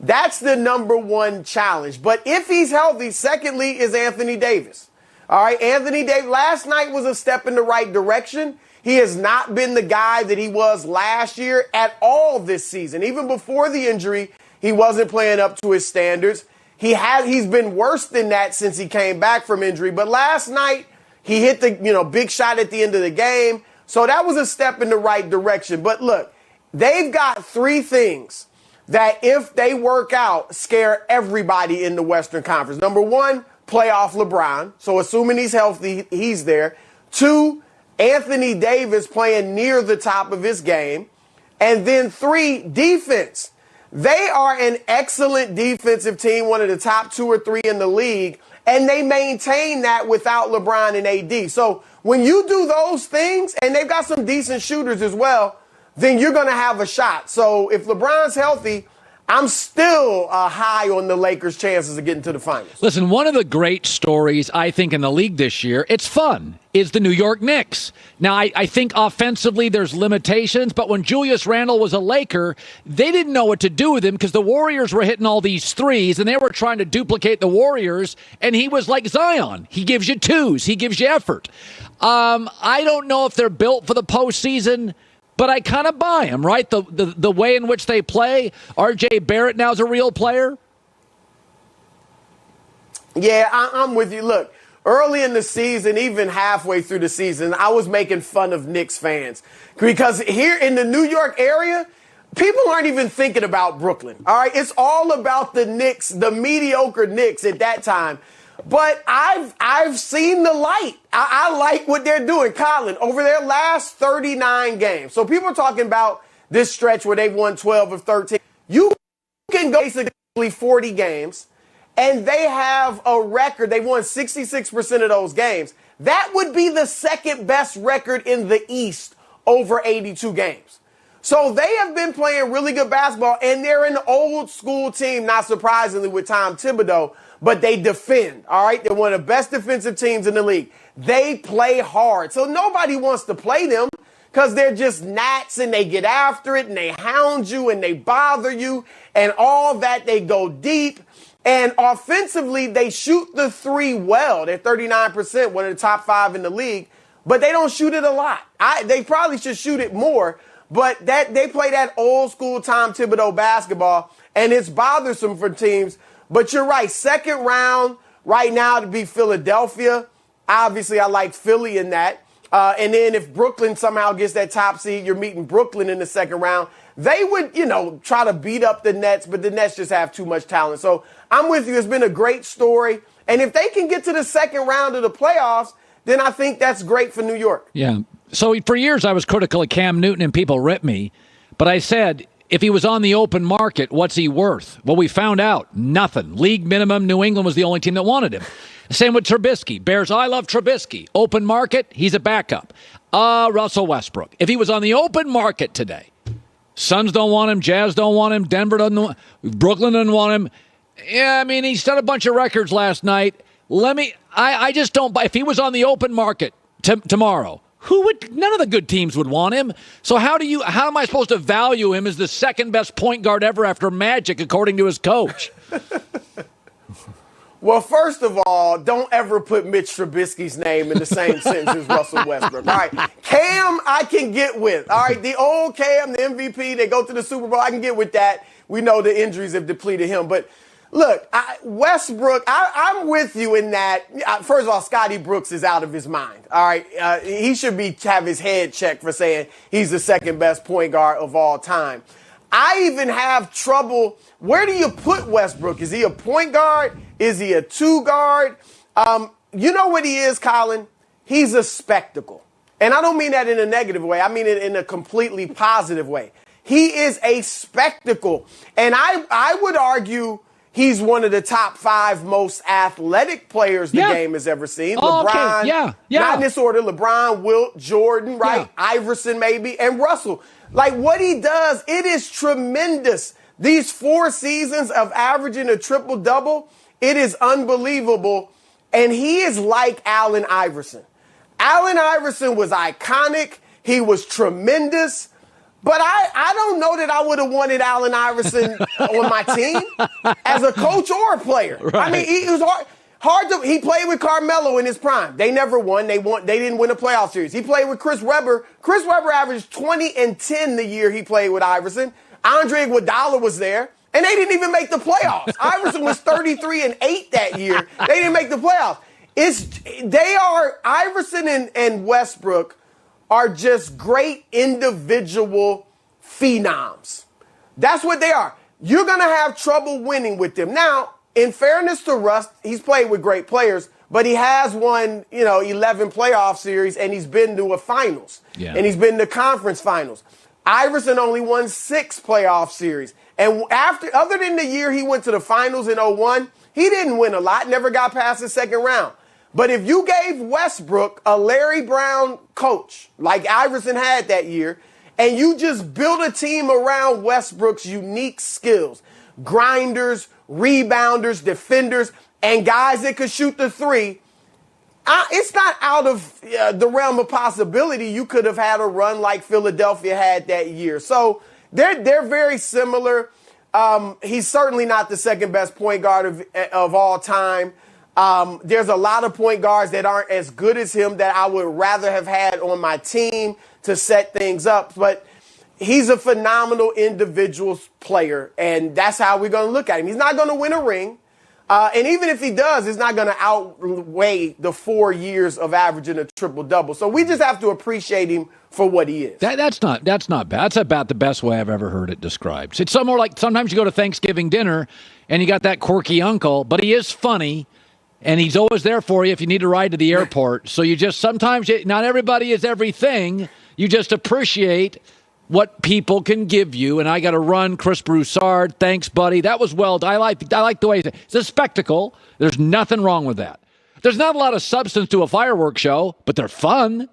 That's the number one challenge. But if he's healthy, secondly is Anthony Davis. All right, Anthony Davis last night was a step in the right direction. He has not been the guy that he was last year at all this season. Even before the injury, he wasn't playing up to his standards. He's been worse than that since he came back from injury. But last night, he hit the big shot at the end of the game. So that was a step in the right direction. But look, they've got three things that if they work out, scare everybody in the Western Conference. Number one, playoff LeBron. So assuming he's healthy, he's there. Two, Anthony Davis playing near the top of his game. And then three, defense. They are an excellent defensive team, one of the top 2 or 3 in the league, and they maintain that without LeBron and AD. So when you do those things, and they've got some decent shooters as well, then you're going to have a shot. So if LeBron's healthy, I'm still high on the Lakers' chances of getting to the finals. Listen, one of the great stories, I think, in the league this year, it's fun, is the New York Knicks. Now, I think offensively there's limitations, but when Julius Randle was a Laker, they didn't know what to do with him because the Warriors were hitting all these threes, and they were trying to duplicate the Warriors, and he was like Zion. He gives you twos. He gives you effort. I don't know if they're built for the postseason, but I kind of buy him, right? The way in which they play. R.J. Barrett now is a real player. Yeah, I'm with you. Look, early in the season, even halfway through the season, I was making fun of Knicks fans because here in the New York area, people aren't even thinking about Brooklyn. All right, it's all about the Knicks, the mediocre Knicks at that time. But I've seen the light. I like what they're doing. Colin, over their last 39 games. So people are talking about this stretch where they've won 12 of 13. You can go basically 40 games, and they have a record. They won 66% of those games. That would be the second best record in the East over 82 games. So they have been playing really good basketball, and they're an old school team, not surprisingly, with Tom Thibodeau. But they defend, all right? They're one of the best defensive teams in the league. They play hard. So nobody wants to play them because they're just gnats and they get after it and they hound you and they bother you and all that. They go deep. And offensively, they shoot the three well. They're 39%, one of the top 5 in the league. But they don't shoot it a lot. They probably should shoot it more. But they play that old school Tom Thibodeau basketball, and it's bothersome for teams. But you're right, second round right now to be Philadelphia. Obviously, I like Philly in that. And then if Brooklyn somehow gets that top seed, you're meeting Brooklyn in the second round. They would, try to beat up the Nets, but the Nets just have too much talent. So I'm with you. It's been a great story. And if they can get to the second round of the playoffs, then I think that's great for New York. Yeah. So for years, I was critical of Cam Newton and people ripped me. But I said, if he was on the open market, what's he worth? Well, we found out nothing. League minimum, New England was the only team that wanted him. Same with Trubisky. Bears, I love Trubisky. Open market, he's a backup. Russell Westbrook. If he was on the open market today, Suns don't want him, Jazz don't want him, Denver doesn't want him, Brooklyn doesn't want him. Yeah, I mean, he set a bunch of records last night. I just don't buy. If he was on the open market tomorrow, none of the good teams would want him. So how am I supposed to value him as the second best point guard ever after Magic, according to his coach? Well, first of all, don't ever put Mitch Trubisky's name in the same sentence as Russell Westbrook. All right, Cam, I can get with. All right, the old Cam, the MVP, they go to the Super Bowl. I can get with that. We know the injuries have depleted him. But look, Westbrook, I'm with you in that. First of all, Scotty Brooks is out of his mind. All right, he should have his head checked for saying he's the second best point guard of all time. I even have trouble. Where do you put Westbrook? Is he a point guard? Is he a two guard? You know what he is, Colin? He's a spectacle. And I don't mean that in a negative way. I mean it in a completely positive way. He is a spectacle. And I would argue he's one of the top 5 most athletic players the game has ever seen. LeBron, okay. Yeah. Not in this order. LeBron, Wilt, Jordan, right? Yeah. Iverson maybe, and Russell. Like what he does, it is tremendous. These 4 seasons of averaging a triple-double, it is unbelievable. And he is like Allen Iverson. Allen Iverson was iconic. He was tremendous. But I don't know that I would have wanted Allen Iverson on my team as a coach or a player. Right. I mean, he was hard to. He played with Carmelo in his prime. They never won. They didn't win a playoff series. He played with Chris Webber. Chris Webber averaged 20 and 10 the year he played with Iverson. Andre Iguodala was there, and they didn't even make the playoffs. Iverson was 33 and 8 that year. They didn't make the playoffs. Iverson and Westbrook are just great individual phenoms. That's what they are. You're going to have trouble winning with them. Now, in fairness to Russ, he's played with great players, but he has won, 11 playoff series, and he's been to a finals. Yeah. And he's been to conference finals. Iverson only won 6 playoff series. And other than the year he went to the finals in 2001, he didn't win a lot, never got past the second round. But if you gave Westbrook a Larry Brown coach, like Iverson had that year, and you just built a team around Westbrook's unique skills, grinders, rebounders, defenders, and guys that could shoot the three, it's not out of the realm of possibility you could have had a run like Philadelphia had that year. So they're very similar. He's certainly not the second best point guard of all time. There's a lot of point guards that aren't as good as him that I would rather have had on my team to set things up. But he's a phenomenal individual player, and that's how we're going to look at him. He's not going to win a ring. And even if he does, it's not going to outweigh the 4 years of averaging a triple-double. So we just have to appreciate him for what he is. That's not bad. That's about the best way I've ever heard it described. It's somewhere like sometimes you go to Thanksgiving dinner and you got that quirky uncle, but he is funny. And he's always there for you if you need a ride to the airport. So not everybody is everything. You just appreciate what people can give you. And I got to run, Chris Broussard. Thanks, buddy. That was I like the way it's a spectacle. There's nothing wrong with that. There's not a lot of substance to a fireworks show, but they're fun.